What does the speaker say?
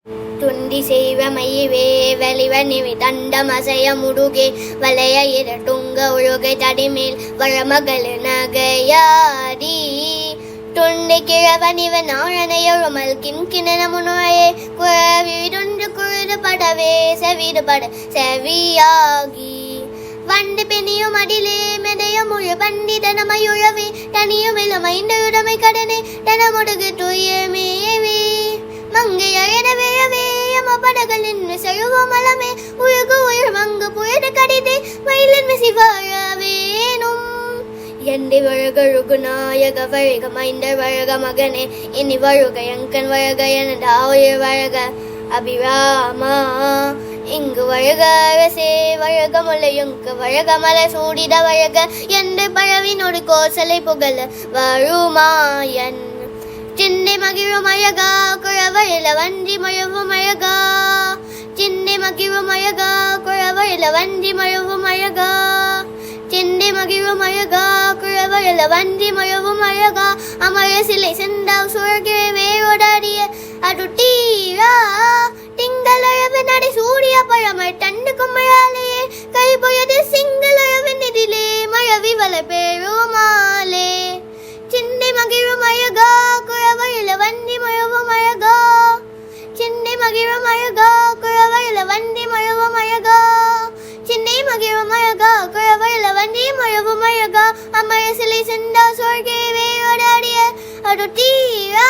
துண்டி செய்வ மைவே வெளிவ நிவி தண்டமசைய முடுகே வளைய இரட்டுங்க ஒழுகை தடிமேல் வளமகள் நகையாடி துண்டி கிழவனிவ நாழனையொழுமல் கிண்கிணன முனையே குழவிடொன்று குழுது படவே செவிடுபட செவியாகி வண்டு பெணியும் அடிலே மெதைய முழு பண்டிதனமையுழவே தனியும் இளமைந்தயுடமை கடனே தனமுடுகு துயமேவே மங்கையன விழவே படகள் நின்று செழுவமலமே உழுகு உயிர் மங்கு புயடு கடிதே மயிலின் சிவாழவேனும் எண்டி வழகழுகு நாயக வழக மைந்த வழக மகனே இனி வழுக எங்கன் வழக எனது ஆயுள் வழக அபிராமா இங்கு வழக அரசே வழக முலையுங்கு வழக மல சூடித வழக என்று பழவினொரு கோசலை புகழ வருமாயன் சிந்தை மகிழும் அழகா குழவழில வஞ்சி மழுவும் அழகா சிந்தை மகிழும் அழகா குழவழில வஞ்சி மழுவும் அழகா சிந்தை மகிழும் அழகா குழவழில வஞ்சி மழுவும் அழகா அமர சிலை செந்தாவ் சுழகிற வேரோடாடிய அடுட்டீரா திங்களழவு நடை சூரிய பழமர் தண்டு குமழாலேயே கைபொயது சிங்களழவு நிதிலே மழவி வள பெருமாளே சிந்தை மகிழும் அழகா குழவழில வந்தி மழுவும் அழகா சிந்தை மகிழும் அழகா குழவழில வந்தி மழுவும் அழகா சிந்தை மகிழும் அழகா குழவழில வந்தி மழுவும் அழகா அமர சிலை செந்தா சொர்க்கே வேரோடாடிய அடுத்தீரா